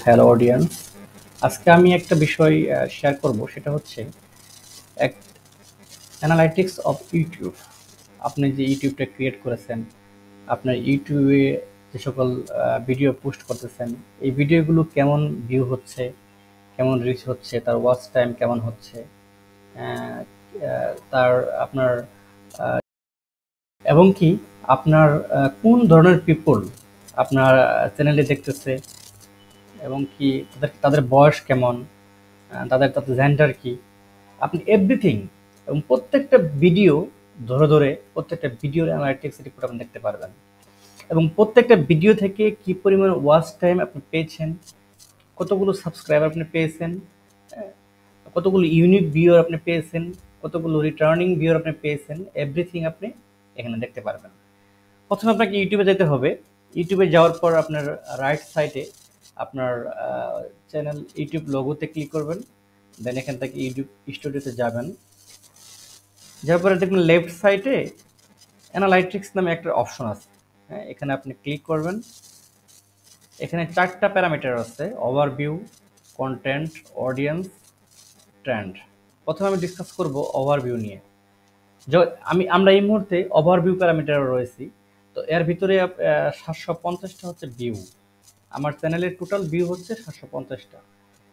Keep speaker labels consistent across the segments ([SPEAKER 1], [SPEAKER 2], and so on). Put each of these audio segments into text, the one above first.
[SPEAKER 1] Hello audience, আজকে আমি একটা বিষয় শেয়ার করব, সেটা হচ্ছে এক অ্যানালাইটিক্স অফ ইউটিউব। আপনি যে ইউটিউবটা ক্রিয়েট করেছেন, আপনার ইউটিউবে যে সকল ভিডিও পোস্ট করতেছেন, এই ভিডিওগুলো কেমন ভিউ হচ্ছে, কেমন রিচ হচ্ছে, তার ওয়াচ টাইম কেমন হচ্ছে, তার আপনার এবং কি আপনার কোন ধরনের পিপল আপনার চ্যানেলে দেখতেছে, এবং কি তাদের বয়স কেমন, তাদের জেন্ডার কি, আপনি এভরিথিং এবং প্রত্যেকটা ভিডিও ধরে ধরে প্রত্যেকটা ভিডিওর অ্যানালাইটিক্স রিপোর্ট আপনি দেখতে পারবেন, এবং প্রত্যেকটা ভিডিও থেকে কি পরিমাণ ওয়াচ টাইম আপনি পেয়েছেন, কতগুলো সাবস্ক্রাইবার আপনি পেয়েছেন, কতগুলো ইউনিক ভিউয়ার আপনি পেয়েছেন, কতগুলো রিটার্নিং ভিউয়ার আপনি পেয়েছেন, এভরিথিং আপনি এখানে দেখতে পারবেন। প্রথমে আপনাকে ইউটিউবে যেতে হবে। ইউটিউবে যাওয়ার পর আপনার রাইট সাইডে আপনার চ্যানেল ইউটিউব লোগোতে ক্লিক করবেন, দেন এখান থেকে ইউটিউব স্টুডিওতে যাবেন। যাওয়ার পরে দেখবেন লেফট সাইডে অ্যানালাইটিক্স নামে একটা অপশন আছে। হ্যাঁ, এখানে আপনি ক্লিক করবেন। এখানে 4টা প্যারামিটার আছে: ওভারভিউ, কন্টেন্ট, অডিয়েন্স, ট্রেন্ড। প্রথমে আমি ডিসকাস করব ওভারভিউ নিয়ে। আমরা এই মুহূর্তে ওভারভিউ প্যারামিটারে রয়েছি। তো এর ভিতরে 750টা হচ্ছে ভিউ। আমার চ্যানেলের টোটাল ভিউ হচ্ছে 750টা,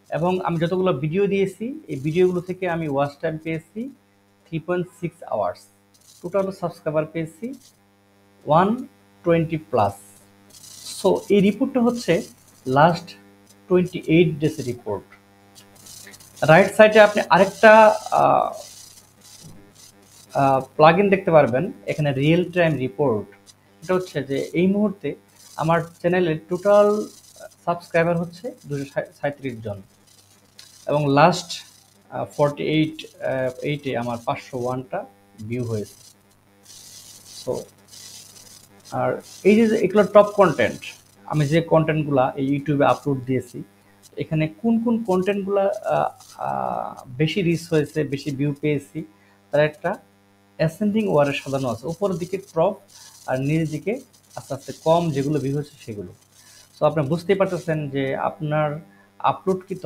[SPEAKER 1] এবং আমি যতগুলো ভিডিও দিয়েছি এই ভিডিওগুলো থেকে আমি ওয়াচ টাইম পেয়েছি 3.6 আওয়ার্স। টোটাল সাবস্ক্রাইবার পেয়েছি 120 প্লাস। সো এই রিপোর্টটা হচ্ছে লাস্ট 28 ডেজ রিপোর্ট। রাইট সাইডে আপনি আরেকটা প্লাগইন দেখতে পারবেন, এখানে রিয়েল টাইম রিপোর্ট। এটা হচ্ছে যে এই মুহূর্তে আমার চ্যানেলের টোটাল সাবস্ক্রাইবার হচ্ছে 237 জন, এবং লাস্ট 48 আমার 501টা ভিউ হয়েছে। সো আর এই যে এগুলো টপ কন্টেন্ট, আমি যে কন্টেন্টগুলো এই ইউটিউবে আপলোড দিয়েছি, এখানে কোন কোন কন্টেন্টগুলো বেশি রিচ হয়েছে, বেশি ভিউ পেয়েছি, তার একটা অ্যাসেন্ডিং ওয়ারে সাজানো আছে। উপরের দিকে টপ আর নিচের দিকে আস্তে আস্তে কম যেগুলো ভিউ হচ্ছে সেগুলো। সো আপনি বুঝতেই পারতেছেন যে আপনার আপলোডকৃত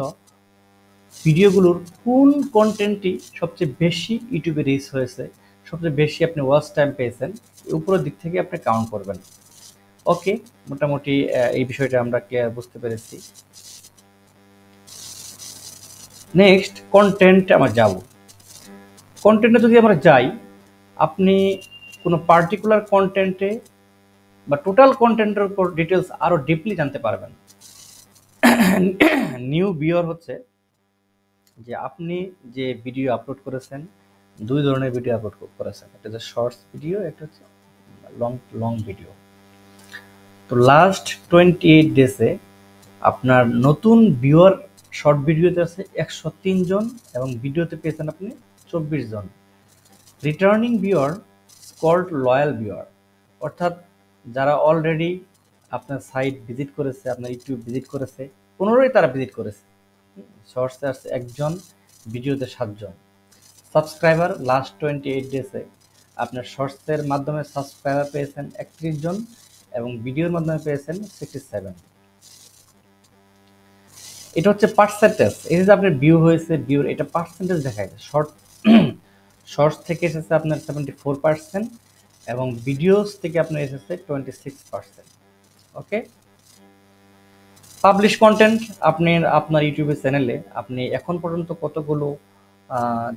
[SPEAKER 1] ভিডিওগুলোর কোন কন্টেন্টটি সবচেয়ে বেশি ইউটিউবে রিচ হয়েছে, সবচেয়ে বেশি আপনি ওয়াচ টাইম পেয়েছেন, উপরের দিক থেকে আপনি কাউন্ট করবেন। ওকে, মোটামুটি এই বিষয়টা আমরা ক্লিয়ার বুঝতে পেরেছি। নেক্সট কন্টেন্ট আমরা যাব। কন্টেন্টে যদি আমরা যাই, আপনি কোনো পার্টিকুলার কন্টেন্টে বা টোটাল কন্টেন্টের উপর ডিটেলস আরও ডিপলি জানতে পারবেন। নিউ ভিউয়ার হচ্ছে যে আপনি যে ভিডিও আপলোড করেছেন, দুই ধরনের ভিডিও আপলোড করেছেন, একটা হচ্ছে শর্টস ভিডিও, একটা হচ্ছে লং ভিডিও। তো লাস্ট 28 ডেজে আপনার নতুন ভিউয়ার শর্ট ভিডিওতে আছে 103 জন, এবং ভিডিওতে পেয়েছেন আপনি 24 জন। Returning viewer called loyal viewer, অর্থাৎ যারা অলরেডি আপনার সাইট ভিজিট করেছে, আপনার ইউটিউব ভিজিট করেছে, পুনরায় তারা ভিজিট করেছে। শর্টসে আসছে 1 জন, ভিডিওতে 7 জন। সাবস্ক্রাইবার লাস্ট 28 ডেজে আপনার শর্টসের মাধ্যমে সাবস্ক্রাইবার পেয়েছেন 31 জন, এবং ভিডিওর মাধ্যমে পেয়েছেন 67। এটা হচ্ছে পার্সেন্টেজ। এই যে আপনার ভিউ হয়েছে, ভিউর এটা পার্সেন্টেজ দেখায়। শর্টস থেকে এসেছে আপনার 74%, এবং ভিডিওস থেকে আপনার এসেছে 26%। ওকে, পাবলিশ কন্টেন্ট। আপনার ইউটিউবের চ্যানেলে আপনি এখন পর্যন্ত কতগুলো,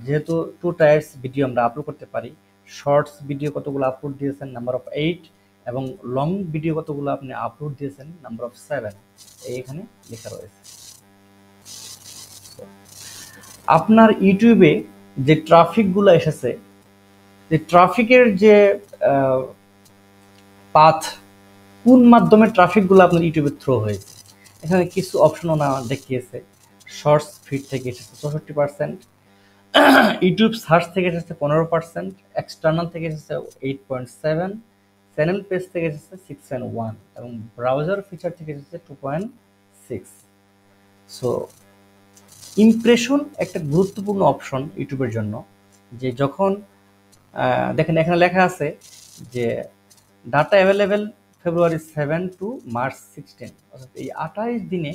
[SPEAKER 1] যেহেতু 2 টাইপস ভিডিও আমরা আপলোড করতে পারি, শর্টস ভিডিও কতগুলো আপলোড দিয়েছেন, নাম্বার অফ 8, এবং লং ভিডিও কতগুলো আপনি আপলোড দিয়েছেন, নাম্বার অফ 7, এইখানে লেখা রয়েছে। আপনার ইউটিউবে যে ট্রাফিকগুলো এসেছে, যে ট্রাফিকের যে পাথ, কোন মাধ্যমে ট্রাফিকগুলো আপনার ইউটিউবে থ্রো হয়েছে, এখানে কিছু অপশন ওনা দেখিয়েছে। শর্টস ফিড থেকে এসেছে 64%, ইউটিউব সার্চ থেকে এসেছে 15%, এক্সটার্নাল থেকে এসেছে 8.7, চ্যানেল পেজ থেকে এসেছে 6.1, এবং ব্রাউজার ফিচার থেকে এসেছে 2.6। সো ইমপ্রেশন একটা গুরুত্বপূর্ণ অপশন ইউটিউবের জন্য। যে যখন দেখেন এখানে লেখা আছে যে ডাটা অ্যাভেলেবেল ফেব্রুয়ারি 7 টু মার্চ 16, অর্থাৎ এই 28 দিনে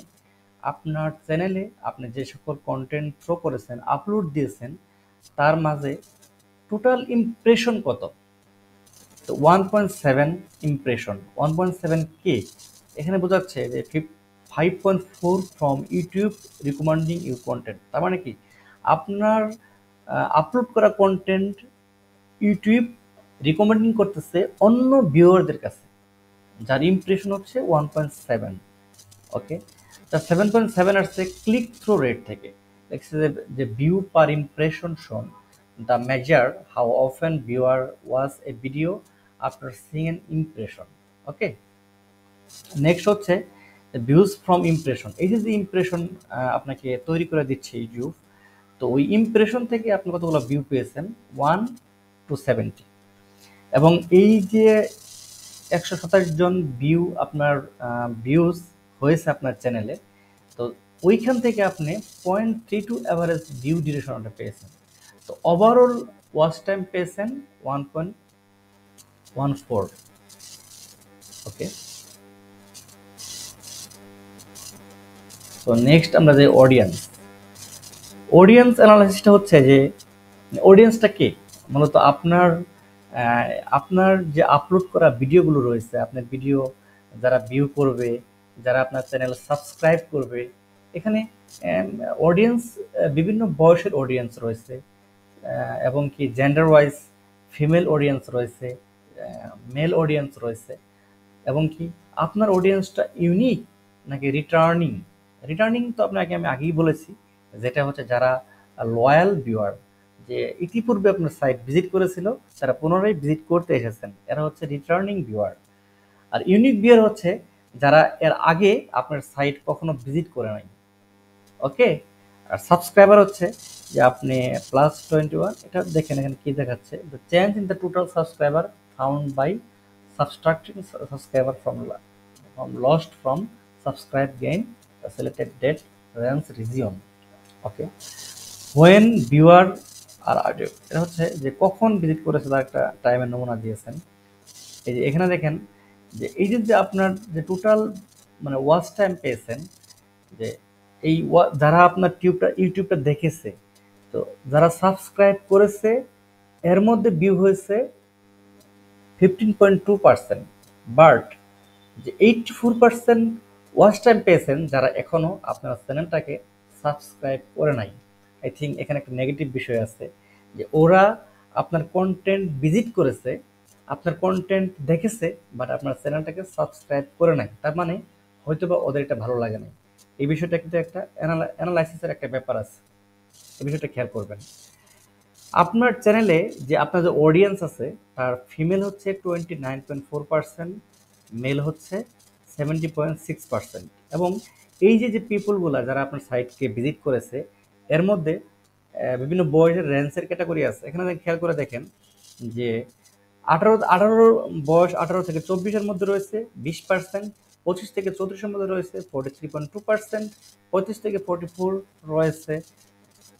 [SPEAKER 1] আপনার চ্যানেলে আপনি যে সকল কন্টেন্ট থ্রো করেছেন, আপলোড দিয়েছেন, তার মাঝে টোটাল ইমপ্রেশন কত? তো 1.7 ইমপ্রেশন, 1.7 কে এখানে বোঝাচ্ছে যে 5.4 from YouTube recommending you content. তার মানে কি আপনার আপলোড করা কন্টেন্ট ইউটিউব রিকমেন্ডিং করতেছে অন্য ভিউয়ারদের কাছে, যার ইমপ্রেশন হচ্ছে 1.7। ওকে, তা 7.7 আসছে ক্লিক থ্রু রেট থেকে। দেখছে যে ভিউ পার ইমপ্রেশন শোন the measure how often viewer was A video after seeing N impression. Okay, next হচ্ছে ভিউজ ফ্রম ইমপ্রেশন। এই যে ইমপ্রেশন আপনাকে তৈরি করে দিচ্ছে ইউটিউব, তো ওই ইমপ্রেশন থেকে আপনি কতগুলো ভিউ পেয়েছেন? 1 to 70। এবং এই যে 127 জন ভিউ আপনার ভিউজ হয়েছে আপনার চ্যানেলে, তো ওইখান থেকে আপনি 0.32 অ্যাভারেজ ভিউ ডিউরেশনটা পেয়েছেন। তো ওভারঅল ওয়াচ টাইম পেয়েছেন 1.14। ওকে, তো নেক্সট আমরা যে অডিয়েন্স অ্যানালাইসিসটা হচ্ছে যে অডিয়েন্সটা কে, মূলত আপনার যে আপলোড করা ভিডিওগুলো রয়েছে, আপনার ভিডিও যারা ভিউ করবে, যারা আপনার চ্যানেল সাবস্ক্রাইব করবে, এখানে অডিয়েন্স বিভিন্ন বয়সের অডিয়েন্স রয়েছে, এবং কি জেন্ডার ওয়াইজ ফিমেল অডিয়েন্স রয়েছে, মেল অডিয়েন্স রয়েছে, এবং কি আপনার অডিয়েন্সটা ইউনিক নাকি রিটার্নিং। রিটার্নিং তো আপনাকে আমি আগেই বলেছি, যেটা হচ্ছে যারা লয়াল ভিউয়ার, যে ইতিপূর্বে আপনার সাইট ভিজিট করেছিল, তারা পুনরায় ভিজিট করতে এসেছেন, এরা হচ্ছে রিটার্নিং ভিউয়ার। আর ইউনিক ভিউয়ার হচ্ছে যারা এর আগে আপনার সাইট কখনো ভিজিট করে নাই। ওকে, আর সাবস্ক্রাইবার হচ্ছে যে আপনি +21, এটা দেখেন এখানে কি দেখাচ্ছে, the change in the total subscriber found by subtracting subscriber from lost from subscribe gain the selected date range region. Okay, when viewer আর audio, এটা হচ্ছে যে কখন ভিজিট করেছে তার একটা টাইমের নমুনা দিয়েছেন। এই যে এখানে দেখেন যে এই যে আপনার যে টোটাল মানে ওয়াচ টাইম পেয়েছেন, যে এই যারা আপনার ইউটিউবটা দেখেছে, তো যারা সাবস্ক্রাইব করেছে এর মধ্যে ভিউ হয়েছে 15.2%, বাট যে 84% ওয়াচ টাইম পেয়েছেন যারা এখনো আপনার চ্যানেলটাকে সাবস্ক্রাইব করে নাই। আই থিঙ্ক এখানে একটা নেগেটিভ বিষয় আছে, যে ওরা আপনার কন্টেন্ট ভিজিট করেছে, আপনার কন্টেন্ট দেখেছে, বাট আপনার চ্যানেলটাকে সাবস্ক্রাইব করে নাই। তার মানে হয়তো বা ওদের এটা ভালো লাগে নাই। এই বিষয়টা কিন্তু একটা অ্যানালাইসিসের একটা ব্যাপার আছে, এই বিষয়টা খেয়াল করবেন। আপনার চ্যানেলে যে আপনার যে অডিয়েন্স আছে, তার ফিমেল হচ্ছে 29.4%, মেল হচ্ছে 70.6%। এবং এই যে পিপলগুলা যারা আপনার সাইটকে ভিজিট করেছে, এর মধ্যে বিভিন্ন বয়সের রেঞ্জের ক্যাটাগরি আছে। এখানে খেয়াল করে দেখেন যে 18 বয়স 18 থেকে 24-এর মধ্যে রয়েছে 20%, 25 থেকে 34-এর মধ্যে রয়েছে 43.2%, 35 থেকে 44 রয়েছে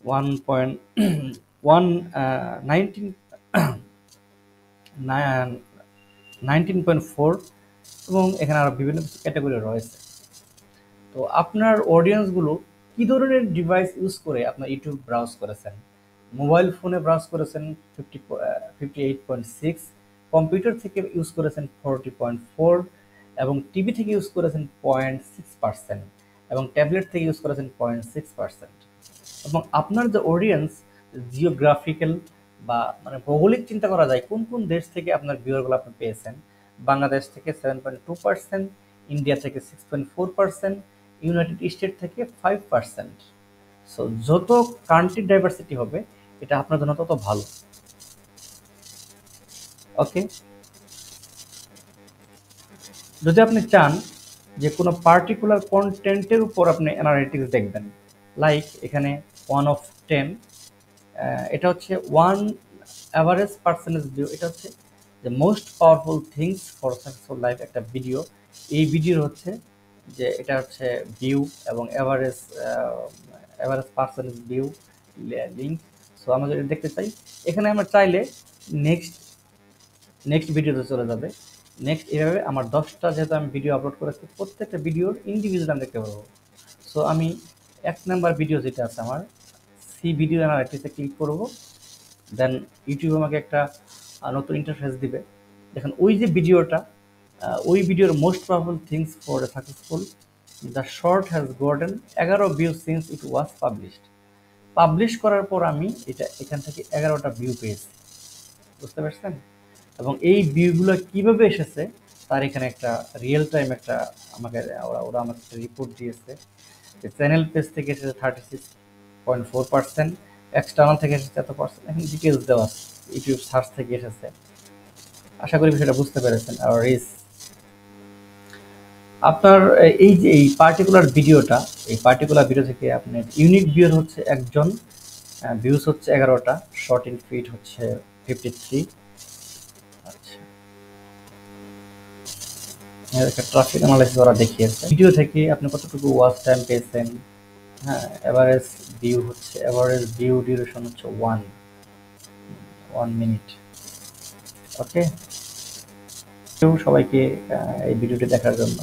[SPEAKER 1] 19.4, এবং এখানে আরো বিভিন্ন কিছু ক্যাটাগরি রয়েছে। তো আপনার অডিয়েন্সগুলো কি ধরনের ডিভাইস ইউজ করে আপনার ইউটিউব ব্রাউজ করেছেন? মোবাইল ফোনে ব্রাউজ করেছেন 58.6, কম্পিউটার থেকে ইউজ করেছেন 40.4, এবং টিভি থেকে ইউজ করেছেন 0.6%, এবং ট্যাবলেট থেকে ইউজ করেছেন 0.6%। এবং আপনার যে অডিয়েন্স জিওগ্রাফিক্যাল বা মানে ভৌগোলিক চিন্তা করা যায়, কোন কোন দেশ থেকে আপনার ভিউয়ারগুলো আপনি পেয়েছেন? বাংলাদেশ থেকে 7.2%, ইন্ডিয়া থেকে 6.4%, ইউনাইটেড স্টেট থেকে 5%। সো যত কান্ট্রি ডাইভার্সিটি হবে, এটা আপনার জন্য তত ভালো। ওকে, যদি আপনি চান যে কোনো পার্টিকুলার কন্টেন্টের উপর আপনি অ্যানালিটিক্স দেখবেন, লাইক এখানে 1 of 10, এটা হচ্ছে ওয়ান অ্যাভারেজ পার্সেন্টেজ ভিউ, এটা হচ্ছে যে most powerful things for successful life, একটা ভিডিও। এই ভিডিওর হচ্ছে যে এটা হচ্ছে ভিউ এবং average percentage view link. So আমরা যদি দেখতে চাই, এখানে আমরা চাইলে নেক্সট ভিডিওতে চলে যাবে। নেক্সট এভাবে আমার 10টা যেহেতু আমি ভিডিও আপলোড করেছি, প্রত্যেকটা ভিডিওর ইন্ডিভিজুয়াল আমি দেখতে পারবো। সো আমি 1 নাম্বার ভিডিও যেটা আছে আমার, সি ভিডিও অ্যানালাইটিক্সে ক্লিক করব। দেন ইউটিউব আমাকে একটা নতুন ইন্টারফেস দিবে। দেখেন ওই যে ভিডিওটা, ওই ভিডিওর most powerful things for a successful, the short has gotten 11 view since it was published. Publish করার পর আমি এটা এখান থেকে 11টা ভিউ পেয়েছি, বুঝতে পারছেন? এবং এই ভিউগুলো কিভাবে এসেছে তার এখানে একটা রিয়েল টাইম একটা আমাকে ওরা আমাকে একটা রিপোর্ট দিয়েছে যে চ্যানেল পেজ থেকে এসেছে 36.4%, এক্সটার্নাল থেকে এসেছে এত পার্সেন্ট, এখন ডিটেলস দেওয়া আছে, ইউটিউব সার্চ থেকে এসেছে। আশা করি বিষয়টা বুঝতে পেরেছেন। আর রিস আপনার এই যে এই পার্টিকুলার ভিডিওটা, এই পার্টিকুলার ভিডিও থেকে আপনার ইউনিক ভিউর হচ্ছে একজন, ভিউজ হচ্ছে 11টা, শর্ট ইন ফিট হচ্ছে 53। আচ্ছা, একটা ট্রাফিক অ্যানালাইসিস ওরা দেখিয়েছে ভিডিও থেকে আপনি কতটুকু ওয়াচ টাইম পেয়েছেন। হ্যাঁ, এভারেজ ভিউ ডিউরেশন হচ্ছে 1 মিনিট। ওকে, সবাইকে এই ভিডিওটি দেখার জন্য